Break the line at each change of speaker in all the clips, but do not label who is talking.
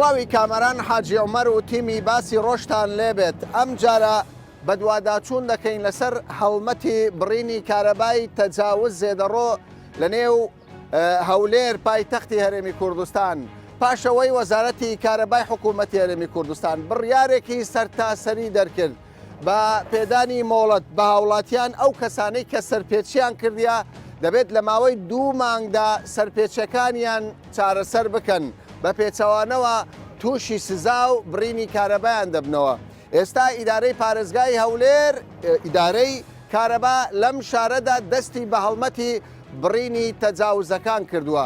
براوی کامەران حاجی عومەر و تیمی باسی ڕۆژتان لێبێت ئەم جارە بە دوواداچوون دەکەین لەسەر هەڵمەتی بڕینی کارەبای تەجاوز زێدەڕۆ لە نێو هەولێر پایتەختی هەرێمی کوردستان پاشەوەی وەزارەتی کارەبای حکوومەتی هەرێمی کوردستان بڕیارێکی سەرتاسەری دەرکرد بە پێدانی مۆڵەت بە هاوڵاتیان ئەو کەسانەی کە سەرپێچیان کردیا دەبێت لە ماوەی 2 مانگدا سەرپێچەکانیان چارەسەر بکەن بە پێچەوانەوە تووشی سزا و بڕینی کارەبایان دەبنەوە. ئێستا ئیدارەی پارێزگای هەولێر ئیدارەی کارەبا لەم شارەدا دەستی بە هەڵمەتی بڕینی تەجاوزەکان کردووە.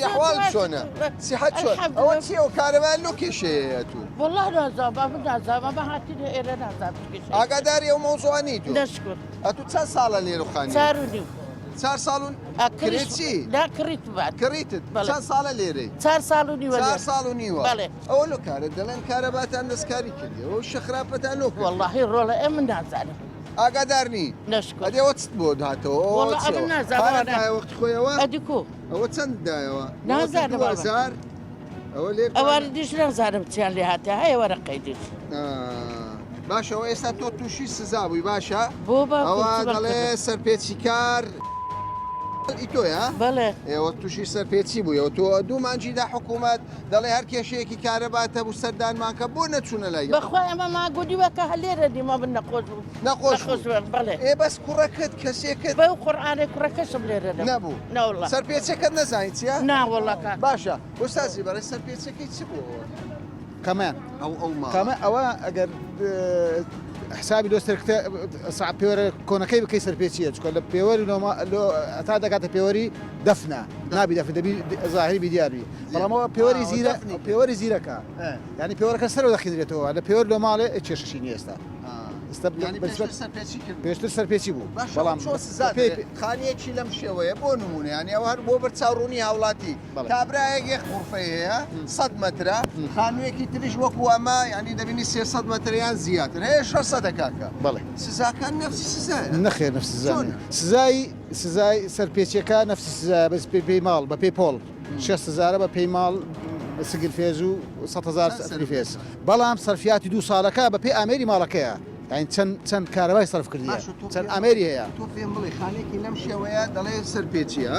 أحوال شلونه؟ صحة شلون؟ أول شيء وكهرباء له كيشة تو.
والله نازم ما هاتين إلى نازم كيشة.
أقدر يوم موضوع نيتو.
نشكر.
أتو 3 سال لي رخاني.
صاروني.
4 سالون؟ كريتشي؟
لا كريت بعد.
كريتت. 3 سال ليري.
4 سالوني ولا.
4 سالوني ولا. بله. أول كهرباء دلنا كهرباء تندس كاري كذي والشخرافة تنوك.
والله الرولا من نازم.
أقدرني.
نشكر.
أدي وقت بود هاتو.
والله أبن نازم.
أنا وقت خويا.
أديكو.
أو تسند دايوا.
نازم بابا.
زار. أولي.
أوارديش نازم بتشان لي هاتي هاي ورقة يديش.
باشا و ئێستا تۆ تووشی سزا بووی باشە
ئەوە
دەڵێ سەرپێچی کار ئیتۆە
بەڵێ
ئێوە تووشی سەرپێچی بوویەوە تۆ 2 مانجیدا حکوومەت دەڵێ هەر کێشەیەکی کارەباتە بوو سەردانمانکە بۆ نەچوونە لای
بەخوا ئەمە ماگودی وەکە هەلێرە دیمە بن
نەخۆش
بەڵێ
ئێ بەس کوڕەکەت کەسێکت
بەو قورئانێ کوڕەکەشم لێرە
نەبوو
نەوڵە
سەرپێچەکەت نەزانی چیە؟
ناوەڵەکە
باشە ئۆستازی بەڕێ سەرپێچەکەی چ بوو؟
كمان
أو
كمان أجر حسابي لو سرقت صعب بيوري كونا كيف كيسر بيتشيه كل بيوري لو ما لو أتعدى قاعد بيوري دفنة نبي دفن دبي ظاهري بدياري والله ما بيوري زيرة بيوري زيرة كا يعني بيوري كسر ولا خدرته على بيوري لو ماله إيش شيء يستا
يعني پێشتر
سەرپێچی بوو
بەڵام خانیەکی لەم شێوەیە بۆ نمونە ینی ئەو هەر بۆ بەرچاوڕوونی هاوڵاتی کابراایەک غورفەیە 100 مترە خانوویەکی تریش وەکو ئەمە ینی دەبینی 300 متریان زیاتر هەیە 600 کاکە
بەڵێ
سزاکان نفسی سزایە
نەخێر نفس سزای سەرپێچیەکە نفسی سزای بەس پێی ماڵ بە پێی پۆڵ 6,000 بە پێی ماڵ سگل فێز و 100,000 فێز بەڵام سەرفیاتی 2 ساڵەکە بە پێی ئامێری ماڵەکەیە يعني چەند کارەبای سەرف کردی چەند ئامێری هەیە
تۆ پێم بڵێ خانێکی لەم شێوەیە دەڵێ سەرپێچیە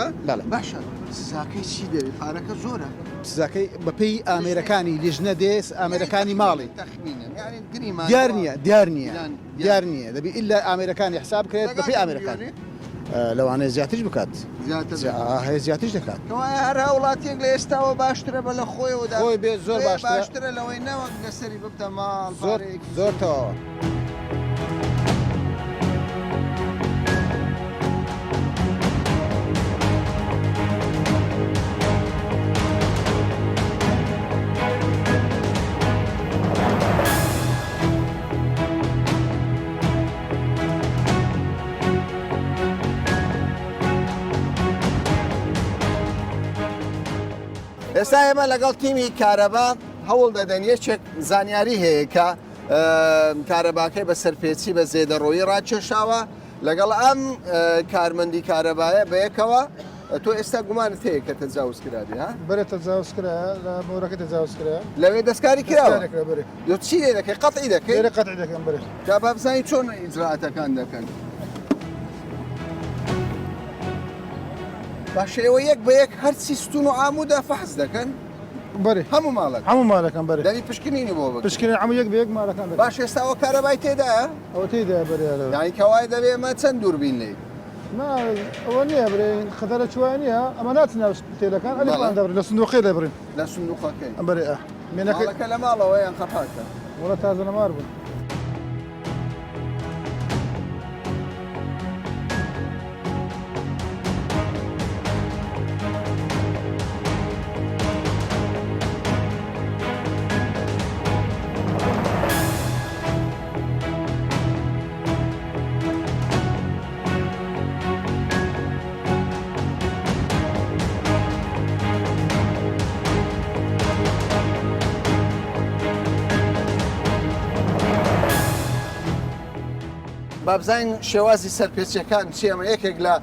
باشە
سزاکەی چی دەوێت پارەکە زۆرە
سزاکەی بەپێی ئامێرەکانی لیژنە دێس ئامێرەکانی ماڵی دیار نییە دەبی ئللا ئامێرەکانی حساب کرێت بەپێی ئامێرەکانی لەوانەیە زیاترش بکات هەیە زیاترش دەکات
هەر هاوڵاتێک لە ئێستاوە باشترە بە لە خۆیەوەدا
خۆی بێت زۆر
باشترە لەوەی نەوەک لەسەری ببتە ماڵ
زۆرتەوە.
ئێستا ئێمە لەگەڵ تیمی کارەبا هەوڵ دەدەن یەکێک زانیاری هەیە کە کارەباکەی بە سەرپێچی بە زێدەڕۆیی ڕاکێشاوە لەگەڵ ئەم کارمەندی کارەبایە بەیەکەوە تۆ ئێستا گومانت هەیە کە تەجاوز کرابی ها؟
بەرە تەجاوز کرا لە مۆرەکە تەجاوز کرا
لەوێ دەستکاری کراوە دۆ چی لێ دەکەی قەتعی دەکەی؟
لێرە قەتعی دەکەم بەرە
تا با بزانین چۆن ئیجراعاتەکان دەکەن باشەوە یەک بە یەک هەرچی ستون و ئامودا فەحز دەکەن
بەرێ
هەموو
ماڵەکەم بەرێ
دەبی پشکنینی بۆ بکەن
پشکنین هەموو یەک بە یەک ماڵەکان
باش ئێستاوە کارەبای تێدایە؟
ئەوە تێدایە بەرێ
یانی کەوای دەبێ ئەمە چەند دووربین لێ
ئەوە نییە برێ خەتەرە چوای نییە ئەمە ناچنە تێلەکان ئەلیان دەبرێت لە سندوقی دەبرین
لە سندوقەکەی
بەرێ
مێنەکە لە ماڵەوە یان خەپاتە
وڵە تازە نەمار بوون
بابزین شێوازی سەرپێچیەکان چی ئەمە یەکێک لە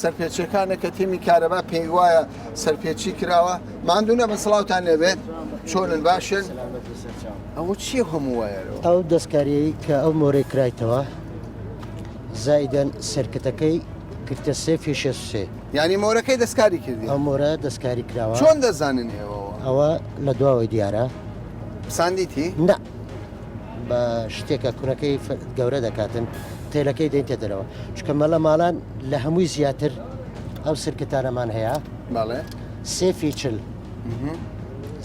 سەرپێچیەکانە کە تیمی کارەبا پێی وایە سەرپێچی کراوە ماندوونە بە سڵاوتان لێبێت چۆنن باشن ئەوە چی هەموو وایەرەوە
ئەو دەستکاریەی کە ئەو مۆرەی کرایتەوە زایدەن سەرکەتەکەی کردە سێفی شێ
ینی مۆرەکەی دەستکاری کردی
ئەو مۆرە دەستکاری کراوە
چۆن دەزانن ئێوەوە
ئەوە لە دواوەی دیارە
پساندیتی
نه بە شتێکە کوونەکەی گەورە دەکاتن تێلەکەی دەینتە دەرەوە چکە مەلە ماڵان لە هەمووی زیاتر ئەو سرکتانەمان هەیە
بەڵێ
سێفی چل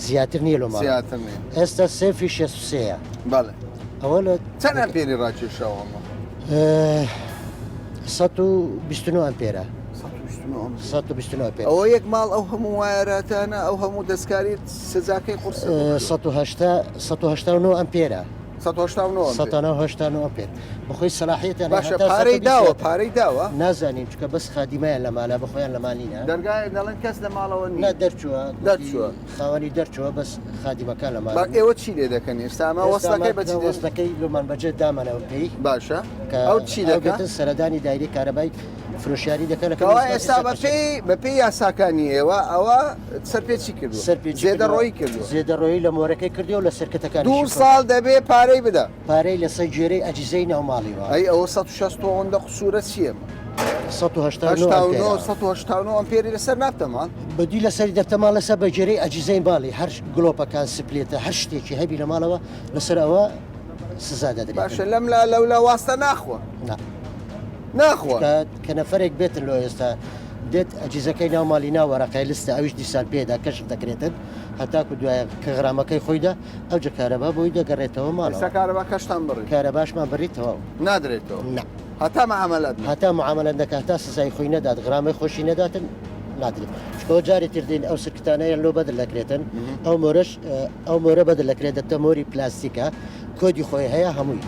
زیاتر نییە لە ماڵ
زیاتر نیە
ئێستا سێفی شێسەیە
بەڵێ
ئەوە لە
چەند ئەمپێری ڕاکێشەوەمە
129 ئەمپێرە 129 ئەمپێر
ئەوە یەک ماڵ ئەو هەموو وایەراتانە ئەو هەموو دەستکاری سزاکەی قورس
189 ئەمپێرە
189
ئەمپێر بخۆی سەلاحیەتیان
باشە پارەی داوە پارەی داوە
نازانین چکە بەس خادیمایان لە مالا بخۆیان لە مالینە
دەرگای دەڵێن کەس لە ماڵەوە
نە
نیە
دەرچووە خاوەنی دەرچووە بەس خادیمەکان لە مال
ئێوە چی لێ دەکەن ئێستا ئەمە وەستەکەی بەچی
وەستەکەی لۆمان بەجێ دامانەوە پێی
باشە ئەو چی دەکەن
سەردانی دایری کارەبای فرۆشیاری دەکەن
کەوا ئێستا بەپێی یاساکانی ئێوە ئەوە سەرپێچی کردو زێدەڕۆیی کردو
زێدەڕۆیی لە مۆرەکەی کردیەوە لە سەرکەتەکان
2 ساڵ دەبێ پارەی بدە
پارەی لەسەر گوێرەی ئەجیزەی ناوماڵیوە
ئەی ئەوە 160 قسوورە چیە 189 ئەمپێری لەسەر نابتەمان
بەدی لەسەری دەفتەمان لەسەر بەجێرەی ئەجیزەی باڵی هەر گلۆپەکان سپلێتە هەر شتێکی هەبی لە ماڵەوە لەسەر ئەوە سزا دەدرێت
باشە لەم لەو واستە ناخوە ناخوە
کە نەفرێک بێتن لۆ ئێستا دێت ئەجیزەکەی ناومالی ناوەڕقای لستە ئەویش دیسان پێدا کەشف دەکرێتن هەتاکو دوایە کە غرامەکەی خۆیدا ئەو جە کارەبا بۆی دەگەڕێتەوە ماڵەوە
کارەبا کەشتان بڕی
کارە باشمان بڕیتەوە
نادرێتەوە
نه
هەتا معاملات
هەتا معاملە دەکە هەتا سزای خۆی نەدات غرامەی خۆشی نەداتن نادرێت چکەوە جاری تردین ئەو سرکتانەیە لۆ بەدل دەکرێتن ئەو مۆرەش ئەو مۆرە بەدل دەکرێت دەتە مۆری پلاستیکە کۆدی خۆی هەیە هەمووی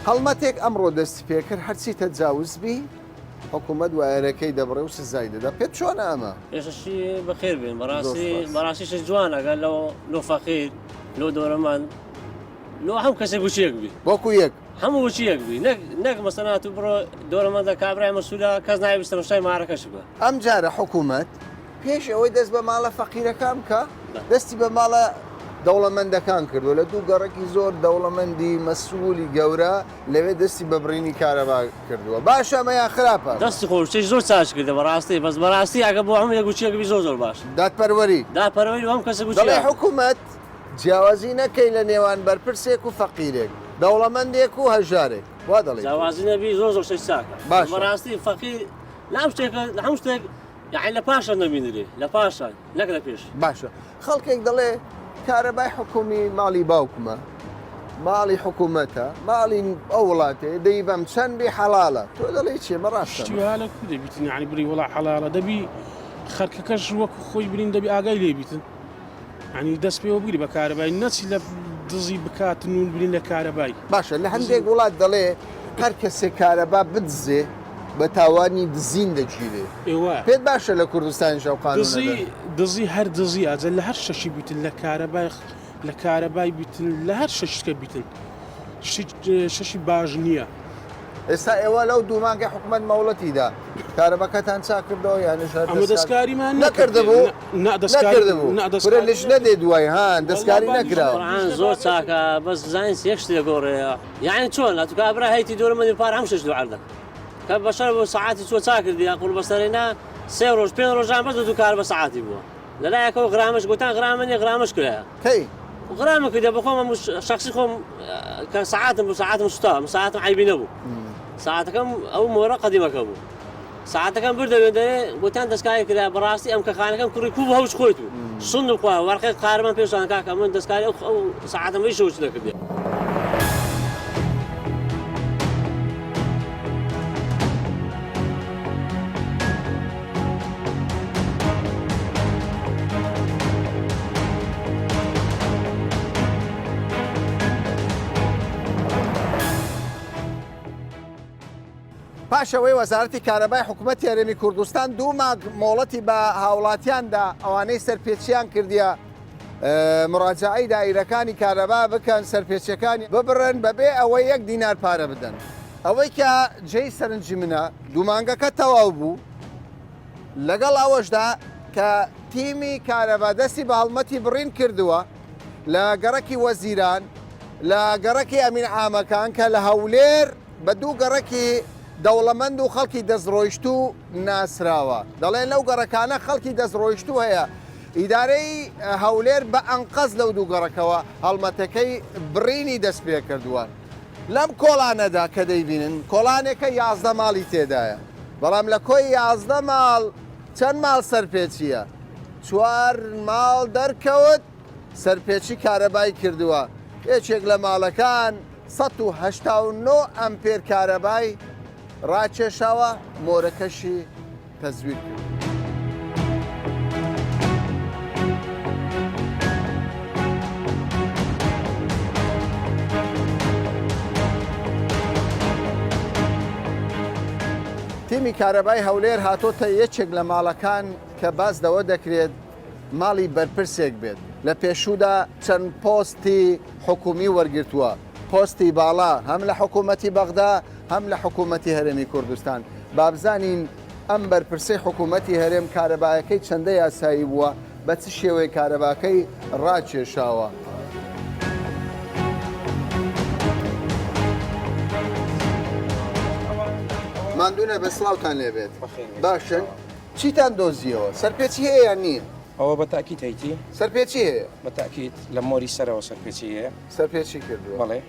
هەڵمەتێک ئەمڕۆ دەستی پێکرد هەرچی تەجاوزبی حکوومەت وایەرەکەی دەبڕێ و سزای دەدا پێت چۆن ئەمە
پێششی بەخێر بێن بەڕاستیش جوانەگە لۆ فەقیر لۆ دۆرەمان لۆ هەم کەسێک وچیەک بی
وەکو یەک
هەموو وچیەک بی نەک مەسەنات و بڕۆ دۆرەمەندە کابرای مەسوولە کەس نایویستە شای مارەکەش بە
ئەم جارە حکوومەت پێش ئەوەی دەست بە ماڵە فەقیرەکان بکە دەستی بە ماڵە دەوڵەمەندەکان کردو لە دوو گەڕێکی زۆر دەوڵەمەندی مەسئولی گەورە لەوێ دەستی بە بڕینی کارەبا کردووە باشە ئەمەیان خراپە
دەستی خۆشتێک زۆر چاش کردە بەڕاستی بەس بەڕاستی ئەگە بۆ هەموو یەکگوچیەکەبی زۆر باش
دادپەروەری
داپەروەری هەم کەسە
دەڵێ حکوومەت جیاوازی نەکەی لە نێوان بەرپرسێک و فەقیرێک دەوڵەمەندێک و هەژارێک وا دەڵێ
جیاوازی نەبی زۆر شەی چاکە بەڕاستی فەقیر لام شتێکە هەموو شتێک یعنی لە پاشە نەبینرێ لە پاشە نەک لە پێش
باشە خەڵکێک دەڵێ کارەبای حکومی ماڵی باوکمە ماڵی حکوومەتە ماڵی ئەو وڵاتێ دەی بەم چەندی حەڵالە تۆ دەڵێ چێ مەڕاستە
شتیوالە دەبیتن یعنی بری وڵا حەڵالە دەبی خەرکەکەش وەکو خۆی برین دەبی ئاگای لێبیتن ینی دەست پێوە بگری بە کارەبای نەچی لە دزی بکاتن و برین لە کارەبای
باشە لە هەندێک وڵات دەڵێ هەر کەسێک کارەبا بدزێ بە تاوانی دزین دەگیرێ
ئێوە
پێت باشە لە کوردستانی شەوقان
دزی هەر دزی ئاجە لە هەر شەشی بیتن لە کارەبای بیتن لە هەر شەشکە بیتن شەشی باش نییە
ئێستا ئێوە لەو دوومانگە حکومەت مەوڵەتیدا کارەبەکەتان چا کردەوە یانش
ئەمە دەستکاریمان
نەکردبوو لەش نەدێ دوای هاان دەستکاری نەکراوە
زۆر چاکە بەس زانین یەک شتێ گۆڕەیە یعنی چۆن لە تو کابرا هەیتی دۆرەمەندی پار هەم شەش دوعاردە کە بەشەر بۆ ساعتی چۆ چاکردی یا قوڵ بەسەرێنا سێ ڕۆژ پێ ڕۆژان بەس دوو کار بە ساعتی بووە لەلایەکەەوە غرامش گوتان غرامەنی غرامش کرایە
کەی
غرامە کردە بخۆم شخصی خۆم کە ساعتم بوو ساعتم سوتا ساعتم عیبی نەبوو ساعتەکەم ئەو مۆرە قەدیمەکە بوو ساعتەکەم بردەوێدەێ گوتان دەستکاری کرا بەڕاستی ئەم کەخانەکەم کوڕی کوب هەوش خۆیت و سند و خوا وەرقی قارمان پێشان کاکە من دەستکاری ئەو ساعتەمەی شەوت دەکردێ
پاشەوەی وەزارەتی کارەبای حکوومەتی هەرێمی کوردستان دوو مانگ مۆڵەتی بە هاوڵاتیاندا ئەوانەی سەرپێچیان کردیە مڕاجعەی دایرەکانی کارەبا بکەن سەرپێچیەکانی ببڕن بەبێ ئەوەی 1 دینار پارە بدەن. ئەوەی کە جێی سەرنجی منە دوو مانگەکە تەواو بوو لەگەڵ ئەوەشدا کە تیمی کارەبا دەستی بە هەڵمەتی بڕین کردووە لە گەڕەکی وەزیران لە گەڕەکی ئەمین عامەکان کە لە هەولێر بە دوو گەڕەکی دەوڵەمەند و خەڵکی دەستڕۆیشت و ناسراوە دەڵێن لەو گەڕەکانە خەڵکی دەستڕۆیشت و هەیە ئیدارەی هەولێر بە ئەنقەز لەو دوو گەڕەکەوە هەڵمەتەکەی بڕینی دەست پێ کردووە لەم کۆڵانەدا کە دەیبینن کۆڵانێکە 11 ماڵی تێدایە بەڵام لە کۆی 11 ماڵ چەند ماڵ سەرپێچیە 4 ماڵ دەرکەوت سەرپێچی کارەبای کردووە یەکێک لە ماڵەکان 189 ئەمپێر کارەبای ڕاکێشاوە مۆرەکەشی تەزویر کرد. تیمی کارەبای هەولێر هاتۆتە یەکێک لە ماڵەکان کە باس دەوە دەکرێت ماڵی بەرپرسێک بێت لە پێشوودا چەند پۆستی حکومی وەرگرتووە پۆستی باڵا هەم لە حکوومەتی بەغدا هەم لە حکوومەتی هەرێمی کوردستان بابزانین ئەم بەرپرسەی حکوومەتی هەرێم کارەبایەکەی چەندە یاسایی بووە بە چ شێوەی کارەباکەی ڕاکێشاوە. ماندوونە بە سڵاوتان لێبێت باشن چیتان دۆزیەوە سەرپێچی هەیە یان نییە؟
ئەوە بە تاکیت هەیتی
سەرپێچی هەیە
بە تاکیت لە مۆری سەرەوە سەرپێچی هەیە
سەرپێچی کردووە
بەڵێ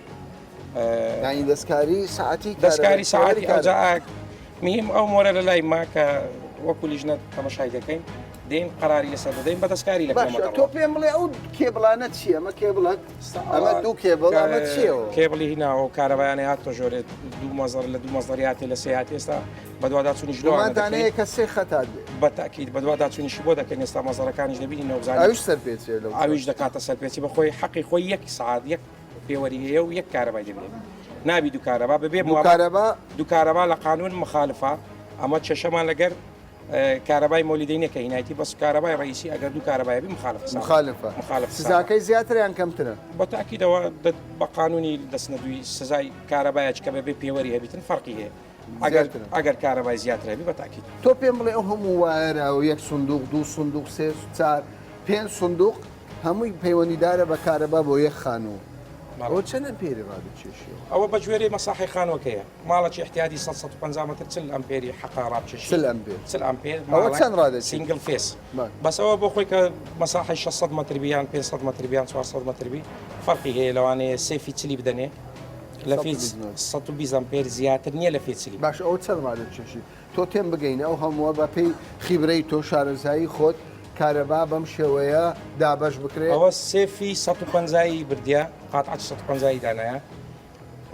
یانی دەستکاری سعاتی
دەستکاری ساعتی ئەوجاک میم ئەو مۆرە لە لای ما کە وەکو لیژنە تەماشای دەکەین دێن قەراری لەسەر دەدەین بە دەستکاری لە
تۆ پێم بڵێ ئەو کێبڵانە چییە ئەمە کێبڵەت ئەمە دوو کێبڵ ئەمە چیەوە
کێبڵی هیناوە و کارەبایانە هاتۆ ژۆرێت دوو مەزەر لە دوو مەزەریاتی لە سێات ئێستا بە دوواداچوونی
ژلوانەیە کە سێ خەتات
بە تاکیت بە دوواداچوونیشی بۆ دەکەن ئێستا مەزەرەکانیش دەبینی نەوزانانی
ئەوش سەرپێچێ لەو
ئەویش دەکاتە سەرپێچی بەخۆی حەقی خۆی 1 سعات 1 پێوەری هەیە و 1 کارەبای دەبێت نابی دوو کارەبا ببێ دوو کارەبا لە قانون مخالفە ئەمە چێشەمان لەگەر کارەبای مۆلیدەی نەکە هینایەتی بەس کارەبای ڕئیسی ئەگەر دوو کارەبای بی مخالفە
سزاکەی زیاتریان کەمترە
بە تاکیدەوە بە قانونی دەستنەدووی سزای کارەبایەک کە بەبێ پێوەری هەبیتن فەرقی هەیە ئەگەر کارەبای زیاتر هەبی بە تاکید
تۆ پێم بڵێ ئەو هەموو وایرە و 1 سندوق 2 سندوق 3 4 5 سندوق هەمووی پەیوەندیدارە بە کارەبا بۆ 1 خانوو ئەوە چەندە پێری ڕادەکێشیەوە
ئەوە بە گوێرەی مەساحی خانوەکەیە ماڵەکی احتیاجی 150 متر چل ئەمپێری حەقا ڕابچێشی
چل
ئەمپێر
ئەوە چەند ڕادە
سینگل فێس بەس ئەوە بۆ خۆی کە مەساحی 600 متر بیان 500 متر بیان 400 متر بی فەرقی هەیە لەوانەیە سێفی چلی بدەنێ لە فیت 120 ئەمپێر زیاتر نییە لە فێچلی
باش ئەو چەند ڕادەکێشی تۆ تێم بگەینە ئەو هەمووە بە پێی خیبرەی تۆ شارەزایی خۆت کارەبا بەم شێوەیە دابش بکرێت
ئەوە سێفی 150 بردیە قاتعات 150 دانایە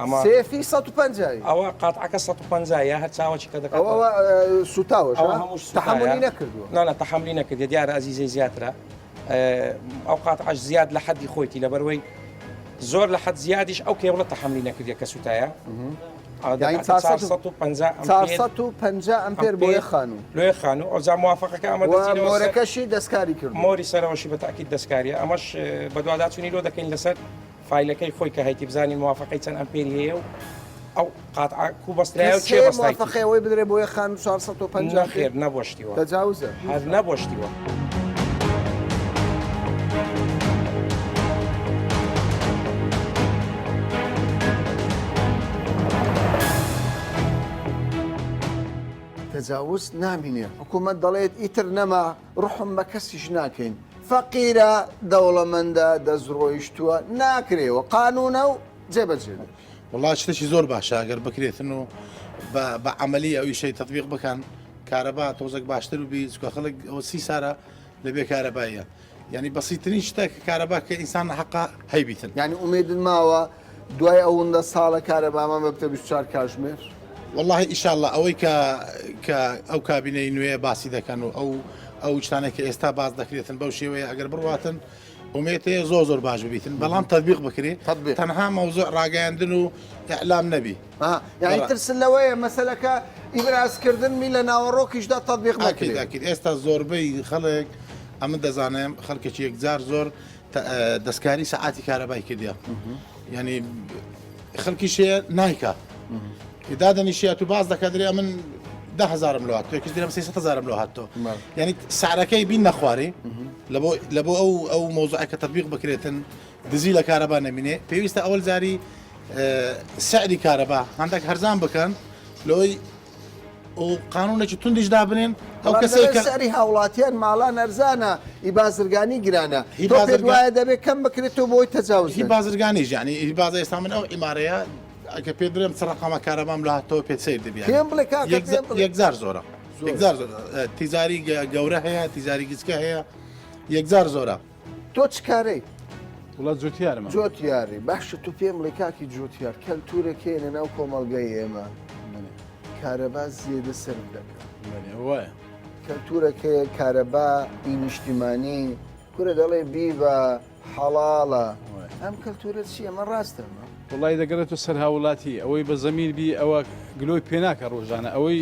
ئەمە سێفی 150
ئەوە قاتعەکە 150 هەر چاوەی کە دەکات
ئەوە سوتاوە تەحملی نەکردووە
نانە تەحملی نەکردی دیارە ئەزیزەی زیاترە ئەو قاتعەش زیاد لە حەدی خۆیتی لەبەرەوەی زۆر لە حەد زیادیش ئەو کێبڵە تەحملی نەکردی کە سوتایە
450 ئەمپێر بۆ خانوو
لێ خانوو ئەو جا موافقەکە ئەمە
مۆرەکەشی دەستکاری کرد
مۆری سەرەوەشی بە تاکید دەستکاریە ئەمەش بە دوواداچوونی لۆ دەکەین لەسەر فایلەکەی خۆی کە هەیتی بزانین موافقەی چەند ئەمپێری هەیە و ئەو قاتعە کوبەسترایە و چێ بەستای
موافقەوەی بدرێ بۆ خانوو 450
خێر نەبۆشتیوە
تەجاوزە
هەر نەبۆشتیوە
تەجاوز نامینێ حکوومەت دەڵێت ئیتر نەما ڕحم بە کەسیش ناکەین فەقیرە دەوڵەمەندە دەستڕۆیشتووە ناکرێەوە قانونە و جێبەجێ
وڵات شتێکی زۆر باشە ئەگەر بکرێتن و بە عملی ئەویشەی تەطبیق بکەن کارەبا تۆزێک باشتر و بی چکە خەڵک ئەوە 30 سارە لەبێ کارەباییە یعنی بەسیترین شتە کە کارەبا کە ئینسان حەقا هەیبیتن
یعنی ئومێدن ماوە دوای ئەوەندە ساڵە کارەبامان بە بتە 24 کاتژمێر
والله ئیشاءالله ئەوەی کە ئەو کابینەی نوێ باسی دەکەن و ئەو شتانێک کە ئێستا باز دەکرێتن بەو شێوەیە ئەگەر بڕواتن ومێتەیە زۆر باش ببیتن بەڵام تەطبیق بکرێت تەنها مەوزوع ڕاگەیاندن و ئەعلام نەبی
یعنی ترسن لەوەیە مەسەلەکە ئیبرازکردنمی لە ناوەڕۆکیشدا تەطبیق نەکرێت.
ئاکید ئێستا زۆربەی خەڵک ئەمە دەزانم خەڵکێکی یەکجار زۆر دەستکاری سەعاتی کارەبای کردیا ینی خەڵکیشەیە نایکە دادەنیشیات و باز دەکەدرێ من 10,000 لە هاتۆ یەکیش درێم 300,000 لە هاتۆ ینی سعرەکەی بین نەخوارێ لە بۆ ئەو مۆزوعەکە تەطبیق بکرێتن دزی لە کارەبا نەمینێ پێویستە ئەوەل جاری سعری کارەبا هەندێک هەرزان بکەن لەوەی و قانونێکی توندیش دابنێن ئەو کەسێک
سەری هاوڵاتیان ماڵان ئەرزانە ئی بازرگانی گرانە وایە دەبێت کەم بکرێتەوە بۆی تەجاوز
هی بازرگانیش ینی هی باز ئێستا من ئەو ئیمارەیە ئەکە پێ درێم سەرقەمە کارەبام لە هاتەوە پێ سیر دەبێت
پێم بڵێ
یەکزار زۆرە تیزاری گەورە هەیە تیزاری گچکە هەیە یەکزار زۆرە
تۆ چ کارەی
وڵات جوتیارمە
جۆتیاری باشە تو پێم بڵێ کاکی جوتیار کەلتورێکێنە ناو کۆمەڵگەی ئێمە کارەبا زیێدە سەر دەکات
وایە
کەلتورەکە کارەبا ئینیشتیمانی کورە دەڵێ بیبە حەڵاڵە ئەم کەلتورە چی ئەمە ڕاستەمە
وڵی دەگەرێت و سەر هاوڵاتی ئەوەی بە زەمیر بی ئەوە گلۆی پێناکە ڕۆژانە ئەوەی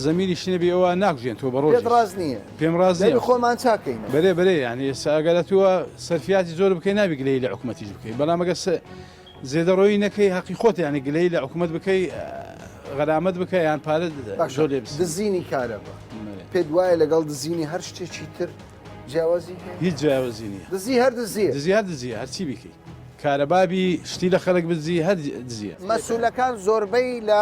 زەمیری شنەبی ئەوە ناکوژێن تۆ بە ڕۆژ
ڕاز نییە
پێم ڕازی
خۆمان چاکەین
بەرێ بەرێ ینی ساگەرەتەوە سەرفیاتی زۆر بکەی نابی گلەی لە حکوومەتیش بکەیت بەڵامەگە زێدەڕۆی نەکەی حەقی خۆت ینی گلەی لە حکوومەت بکەی غەرامەت بکە یان پارە زۆر لێ
دزینی کارەبا پێت وایە لەگەڵ دزینی هەر شتێکی تر جیاوازی
هیچ جیاوازی نیە
دزی هەر دزیە
دزیە هەرچی بکەی کارەبابی شتی لە خەڵک بزی هەر دزیە
مەسوولەکان زۆربەی لە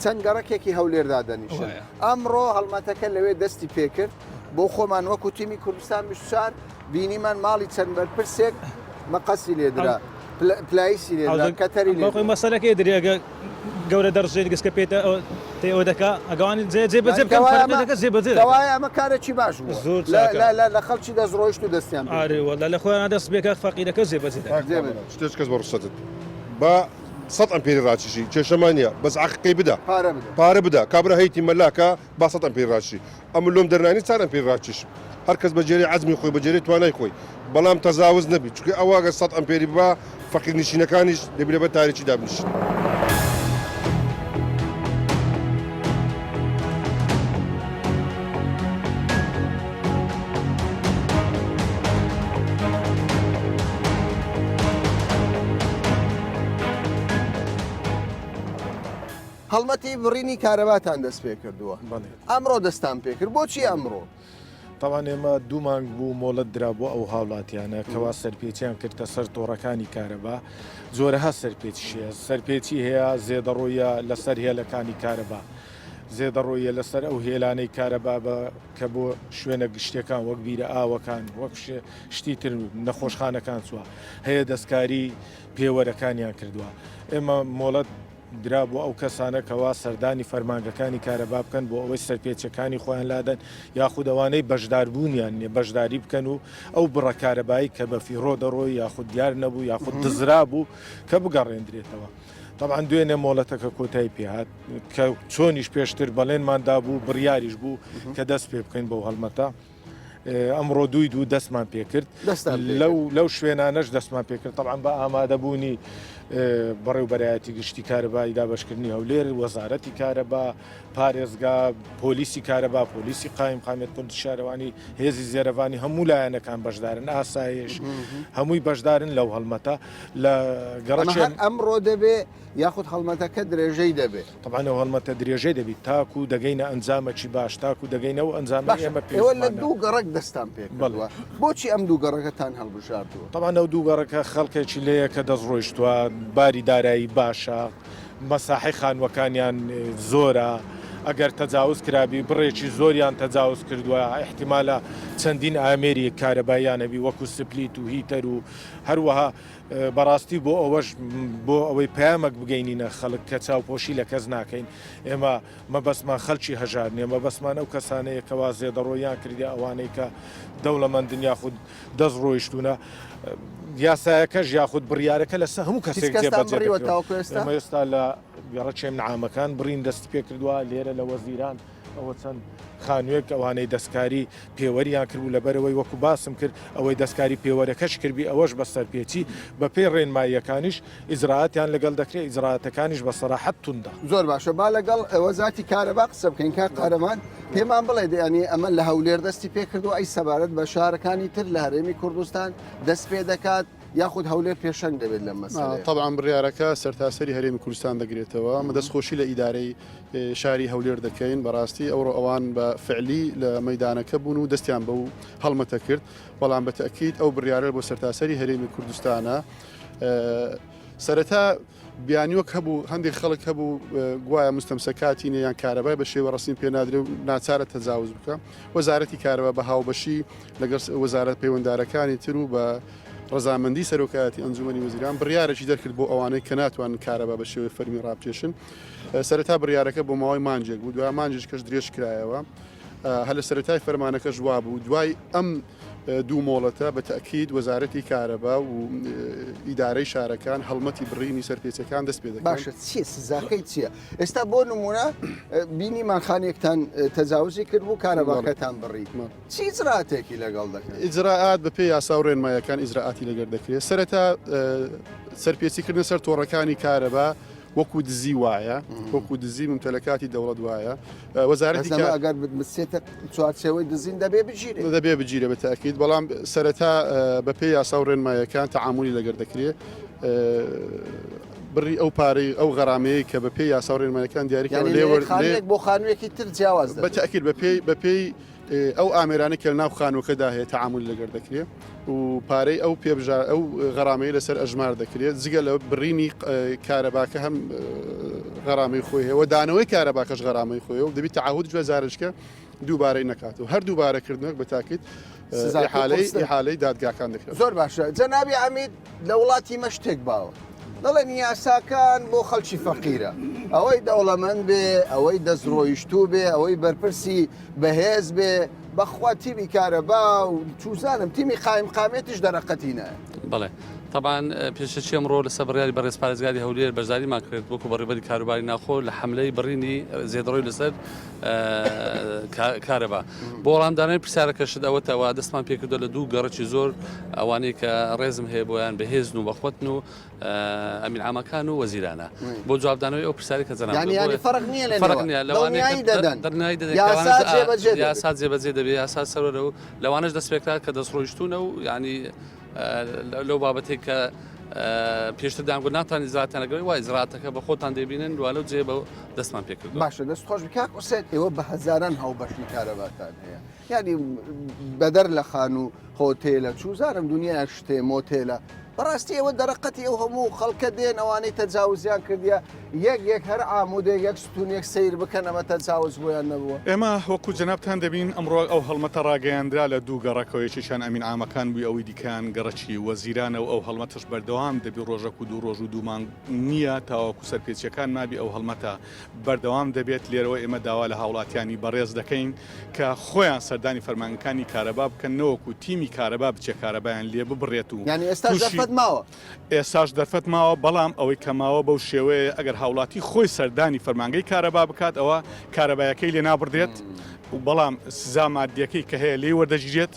چەنگەڕەکێکی هەولێردا دەنیشن ئەمڕۆ هەڵمەتەکە لەوێ دەستی پێکرد بۆ خۆمان وەکو تیمی کوردستان بشار بینیمان ماڵی چەند بەرپرسێک مەقەسی لێدرا پلایسی لێدرا کەتەری
لێ مەسەلەکەی دریاگە گەورە دەڕژێت گەسکە پێێتە تێ دەکا ئەگەوانی
جێبەجێبکەوای ئەمە کارێکی باش بوو لە خەڵکی دەستڕۆیشت و دەستیان
ئارێوە لە خۆیان دەست بێکە فەقیرەکە زێبەجێ
شتێک کەس بە ڕسەتت بە 100 ئەمپێری ڕاکیشی کێشەمانە بەس عقیقەی بدە پارە بدە کابرا هەیتی مەلاکە با 100 ئەمپێری ڕاکی ئەمە لۆم دەرنانی 4 ئەمپێری ڕاکیش هەر کەس بەجێری عەزمی خۆی بەجێری توانای خۆی بەڵام تەزاوز نەبی چونکە ئەواگە 100 ئەمپێری بە فەقیر نشینەکانیش دەبێت بە تاریکی دابنیشن.
هەڵمەتی بڕینی کارەباتان دەست پێ کردووە ئەمڕۆ دەستان پێکرد بۆچی ئەمڕۆ
تاوان ئێمە دوو مانگ بوو مۆڵەت درا بۆ ئەو هاوڵاتیانە کەوا سەرپێچیان کردە سەر تۆڕەکانی کارەبا زۆرەها سەرپێچیە سەرپێچی هەیە زێدەڕۆیە لەسەر هێلەکانی کارەبا زێدەڕۆیە لەسەر ئەو هێلانەی کارەبا بە کە بۆ شوێنە گشتەکان وەک بیرە ئاوەکان وەک شتی تر نەخۆشخانەکان چووە هەیە دەستکاری پێوەرەکانیان کردووە ئێمە مۆڵەت درا بۆ ئەو کەسانە کەوا سەردانی فەرمانگەکانی کارەبا بکەن بۆ ئەوەی سەرپێچەکانی خۆیان لادەن یاخود ئەوانەی بەشداربوونیان نیە بەشداری بکەن و ئەو بڕە کارەبایی کە بە فیڕۆ دەڕۆی یاخود دیار نەبوو یاخود دزرا بوو کە بگەڕێنرێتەوە. طبعا دوێنێ مۆڵەتەکە کۆتایی پێهات کە چۆنیش پێشتر بەڵێنماندا بوو بڕیاریش بوو کە دەست پێ بکەین بەو هەڵمەتە. ئەمڕۆ دوو دەستمان پێکرد لەو شوێنانەش دەستمان پێکرد طبعا بە ئامادەبوونی بەڕێوبەرایەتی گشتی کارەبای دابشکردنی هەولێر وەزارەتی کارەبا پارێزگا پۆلیسی کارەبا پۆلیسی قایم قامێت پۆلیس شارەوانی هێزی زێرەوانی هەموو لایەنەکان بەشدارن ئاسایش هەمووی بەشدارن لەو هەڵمەتە لە گەڕەچێن
ئەمڕۆ دەبێ یاخود هەڵمەتەکە درێژەی دەبێت
طبعا ئەو هەڵمەتە درێژەی دەبێت تاکو دەگەینە ئەنجامەکی باش تاکو دەگەینەوە ئەنجامە ئێمە
پێوە لە دوو گەڕک دەستان پێکردووە بۆچی ئەم دوو گەڕەکەتان هەڵبژاردووە
طبعا ئەو دوو گەڕەکە خەڵکێکی لەیە کە دەستڕۆیشتووە باری دارایی باشە مەساحی خانوەکانیان زۆرە ئەگەر تەجاوز کرابی بڕێکی زۆریان تەجاوز کردووە احتیمالە چەندین ئامێری کارەبایانەبی وەکو سپلیت و هیتەر و هەروەها بەڕاستی بۆ ئەوەش بۆ ئەوەی پامەک بگەینینە خەڵک کە چاوپۆشی لە کەس ناکەین ئێمە مەبەسمان خەڵکی هەژار نیە مەبەسمان ئەو کەسانەیە کەوا زێدەڕۆیان کردی ئەوانەی کە دەوڵەمەندن یاخود دەست ڕۆیشتونە یاسایەکەش یاخود بڕیارەکە لەسەر هەموو کەسێک ئێستا لە گەڕەچێم نعامەکان بڕین دەستی پێ کردووە لێرە لە وەزیران ئەوە چەند خانوویەک ئەوانەی دەستکاری پێوەریان کردبوو لەبەرەوەی وەکو باسم کرد ئەوەی دەستکاری پێوەرەکەش کردبی ئەوەش بە سەرپێچی بە پێی ڕێنماییەکانیش ئیزراعاتیان لەگەڵ دەکرێت ئیزراعاتەکانیش بە سەراحەت توندا
زۆر باشە با لەگەڵ وەزارەتی کارەبا قسە بکەین کار قارەمان پێمان بڵێ دەیانی ئەمە لە هەولێر دەستی پێ کردو ئەی سەبارەت بە شارەکانی تر لە هەرێمی کوردستان دەست پێ دەکات یاخود هەولێر پێشەنگ دەبێت لە مەسەلەیە.
طبعا بڕیارەکە سەرتاسەری هەرێمی کوردستان دەگرێتەوە ئەمە دەستخۆشی لە ئیدارەی شاری هەولێر دەکەین بەڕاستی ئەوڕۆ ئەوان بە فعلی لە مەیدانەکە بوون و دەستیان بە و هەڵمەتە کرد بەڵام بە تەکید ئەو بڕیارە بۆ سەرتاسەری هەرێمی کوردستانە سەرەتا بیانیوەک هەبوو هەندێک خەڵک هەبوو گوایە مستەمسەکاتی نەیان کارەبای بە شێوە ڕستین پێنادرێ و ناچارە تەجاوز بکە وەزارەتی کارەبا بە هاوبەشی لەگەڵ وەزارەت پەیوەنددارەکانی تر و بە ڕزامەندی سەرۆکایەتی ئەنجومەنی وەزیران بڕیارێکی دەرکرد بۆ ئەوانەی کە ناتوانن کارەبا بە شێوەی فەرمی ڕابکێشن سەرەتا بڕیارەکە بۆ ماوەی مانجێک بوو دوای مانجش کەش درێژ کرایەوە هەل لە سەرەتای فەرمانەکە ژوا بوو دوای ئەم دوو مۆڵەتە بە تەکید وەزارەتی کارەبا و ئیدارەی شارەکان هەڵمەتی بڕینی سەرپێچەکان دەست پێ دەکەن.
باشە چیە سزاکەی چییە؟ ئێستا بۆ نمونە بینی ماخانێکتان تەجاوزی کرد بوو کارەباکەتان بڕی چی ئیجراتێکی لەگەڵ دەکەن؟
ئیجراعات بە پێی یاسا و ڕێنماییەکان ئیجراعاتی لەگەر دەکرێت سەرەتا سەرپێچیکردن سەر تۆڕەکانی کارەبا وەکو دزی وایە وەکو دزی ممتەلەکاتی دەوڵەت وایە وەزارەتی
ئەگەر بسێتە چوارچێوەی دزین دەبێ بگیرێ
دەبێ بگیرە بە تاکید بەڵام سەرەتا بە پێی یاسا و ڕێنماییەکان تەعاملی لەگەر دەکرێت بڕی ئەو پارەی ئەو غەرامەیە کە بە پێی یاسا و ڕێنماییەکان دیاریکە
بۆ خانوویەکی تر جیاواز
بە تاکید بە پێی ئەو ئامێرانە کە ناو خانووکەدا هەیە تەعاملی لەگەر دەکرێت و پارەی ئەو پێبژار ئەو غەرامەی لەسەر ئەژمار دەکرێت جگە لە بڕینی کارەباکە هەم غەرامەی خۆی هەیە و دانەوەی کارەباکەش غەرامەی خۆی و دەبی تەعهود وەزارەتکە دووبارەی نەکات و هەر دووبارەکردنەوەک بە تاکید حالەی دادگاکان دەکرێت.
زۆر باشە جەنابی ئەمید لە وڵاتی مەشتێک باوە دەڵێن یاساکان بۆ خەڵکی فەقیرە ئەوەی دەوڵەمەند بێ ئەوەی دەستڕۆیشتوو بێ ئەوەی بەرپرسی بەهێز بێ بەخوا تیمی کارەبا و چوزانم تیمی قایم قامێتیش دەرەقەتینە.
بڵێ طبعا پێشەچی ئەمڕۆ لە سەبڕیاری بەڕێز پارێزگاری هەولێر بەرزاریمان کرد بۆکو بەڕێوەبەری کاروباری ناخۆ لە حملەی بڕینی زێدەڕۆی لەسەر کارەبا بۆ وەڵامدانەوەی پرسیارەکەشت ئەوەتەوە دەستمان پێکردو لە دوو گەڕەکی زۆر ئەوانەی کە ڕێزم هەیە بۆیان بەهێزن و بەخوتن و ئەمین عامەکان و وەزیرانە بۆ جوابدانەوەی ئەو پرسیاری کە
جەناب فەرق نییە
لەوانەی دەدەن یاسا جێبەجێ دەبێت یاسا سەرەرە و لەوانش دەست پێکرا کە دەستڕۆیشتونە و ینی لەو بابەتێک کە پێشتر دامگو ناتوانانی زراتانەگەی وای زراتەکە بە خۆتان دەبینن دوالە جێ بە دەستمان پێکردو.
باشە دەست خۆش بکات وسێت ئێوە بە هەزاران هاوبەشی کارەباتان هەیە ینی بەدەر لە خان و هۆتێلە چوزارم دنیای شتێ مۆتێلە بەڕاستی ئەوە دەرەقەتی ئەو هەموو خەڵکە دێن ئەوانەی تەجاوزیان کردیە یەک هەر ئامودێ یەک ستونێک سیر بکەن ئەمە تەجاوز بۆیان نەبووە.
ئێمە وەکو جەنابتان دەبین ئەمڕۆ ئەو هەڵمەتە ڕاگەیاندرا لە دوو گەڕەکەوەیەکیشان ئەمین عامەکان بووی ئەوەی دیکان گەڕەکی وەزیرانە و ئەو هەڵمەتش بەردەوام دەبی ڕۆژەک و دوو ڕۆژ و دوومان نییە تاوەکو سەرپێچیەکان مابی ئەو هەڵمەتە بەردەوام دەبێت لێرەوە ئێمە داوا لە هاوڵاتیانی بەڕێز دەکەین کە خۆیان سەردانی فەرمانەکانی کارەبا بکەن نەوەکو تیمی کارەبا بچێ کارەبایان لێ ببڕێت و
یعنی ئێستا دەرفەت ماوە
ئێستاش دەرفەت ماوە بەڵام ئەوەی کەماوە بەو شێوەیە ئەگەر هاوڵاتی خۆی سەردانی فەرمانگەی کارەبا بکات ئەوە کارەبایەکەی لێ نابڕدێت و بەڵام سزا مادیەکەی کە هەیە لێ وەردەگیرێت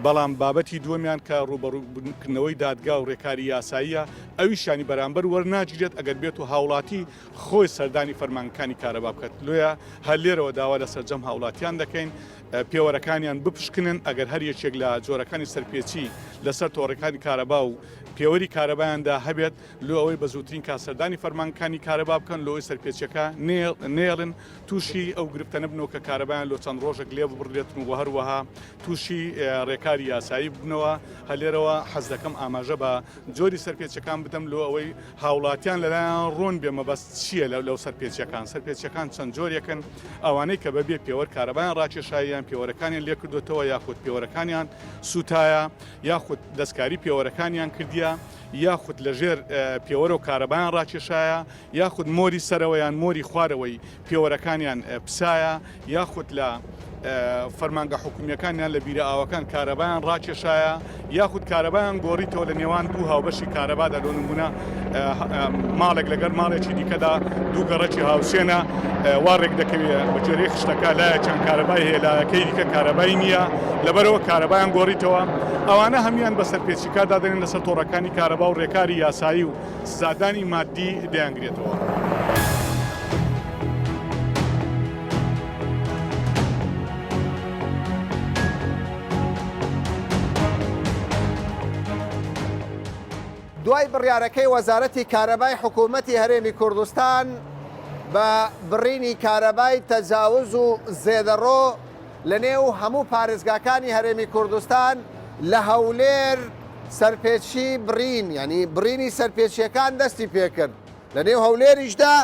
بەڵام بابەتی دووەمیان کە ڕوبەڕووکردنەوەی دادگا و ڕێکاری یاساییە ئەویشانی بەرامبەر وەرناگیرێت ئەگەر بێت و هاوڵاتی خۆی سەردانی فەرمانەکانی کارەبا بکات لۆیە هەر لێرەوە داوا لە سەرجەم هاوڵاتیان دەکەین پێوەرەکانیان بپشکنن ئەگەر هەر یەکێک لە جۆرەکانی سەرپێچی لەسەر تۆڕەکانی کارەبا و پێوەری کارەبایاندا هەبێت لۆ ئەوەی بە زووترین کاسەردانی فەرمانەکانی کارەبا بکەن لۆی سەرپێچەکە نێڵن تووشی ئەو گرفتە نەبنەوە کە کارەبایان لۆ چەند ڕۆژێک لێ ببڕێتن و هەروەها تووشی ڕێکاری یاسایی بنەوە هەلێرەوە حەز دەکەم ئاماژە بە جۆری سەرپێچەکان بدەم لۆ ئەوەی هاوڵاتیان لەلایەن ڕۆن بێمە بەست چییە لەو سەرپێچەکان چەند جۆرێکن ئەوانەی کە بەبێ پێوەەر کارەبایان ڕاکێشاییان پێوەرەکانیان لێ کردوێتەوە یاخود پێوەرەکانیان سوتایە یاخود دەستکاری پێوەرەکانیان کردیە یاخود لەژێر پێوەرە و کارەبایان ڕاکێشایە یاخود مۆری سەرەوەیان مۆری خوارەوەی پێوەرەکانیان پسایە یاخود لە فەرمانگە حکومیەکانیان لە بیرە ئاوەکان کارەبایان ڕاکێشایە یاخود کارەبایان گۆڕیتەوە لە نێوان دوو هاوبەشی کارەبادا لۆ نمونە ماڵێک لەگەر ماڵێکی دیکەدا دوو گەڕەکی هاوسێنە وارێک دەکەوێت بە جۆرەی خشتەکە لایە چەند کارەبای هەیە لایەکەی دیکە کارەبای نییە لەبەرەوە کارەبایان گۆڕیتەوە ئەوانە هەمیان بە سەرپێچیکاردا دەنێن لەسەر تۆڕەکانی کارەبا و ڕێکاری یاسایی و سزادانی مادی دەیانگرێتەوە.
دوای بڕیارەکەی وەزارەتی کارەبای حکوومەتی هەرێمی کوردستان بە بڕینی کارەبای تەجاوز و زێدەڕۆ لە نێو هەموو پارێزگاکانی هەرێمی کوردستان لە هەولێر سەرپێچی برین ینی برینی سەرپێچیەکان دەستی پێکرد لە نێو هەولێریشدا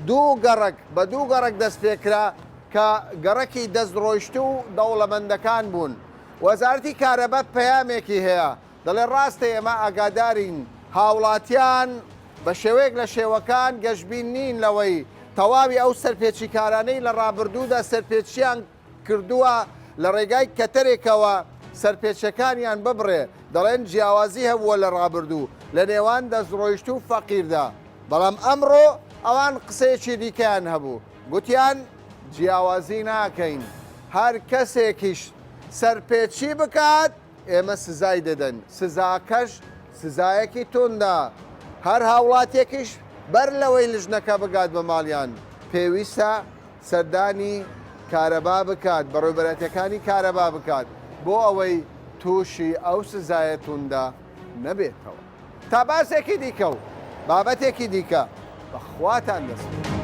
دوو گەڕک دەست پێکرا کە گەڕەکی دەستڕۆیشت و دەوڵەمەندەکان بوون. وەزارەتی کارەبا پەیامێکی هەیە دەڵێ ڕاستە ئێمە ئاگادارین هاوڵاتیان بە شێوەیەک لە شێوەکان گەشتبین نین لەوەی تەواوی ئەو سەرپێچی کارانەی لە ڕابردوودا سەرپێچیان کردووە لە ڕێگای کەتەرێکەوە سەرپێچەکانیان ببڕێ دەڵێن جیاوازی هەبووە لە ڕابردوو لە نێوان دەستڕۆیشت و فەقیردا بەڵام ئەمڕۆ ئەوان قسەیەکی دیکەیان هەبوو گوتیان جیاوازی ناکەین هەر کەسێکیش سەرپێچی بکات ئێمە سزای دەدەن سزاکەش سزایەکی توندا هەر هاوڵاتێکیش بەر لەوەی لژنەکە بگات بە ماڵیان پێویستە سەردانی کارەبا بکات بەڕێوەبەرەتەکانی کارەبا بکات بۆ ئەوەی تووشی ئەو سزایە توندا نەبێتەوە تا باسێکی دیکە و بابەتێکی دیکە بەخواتان دەست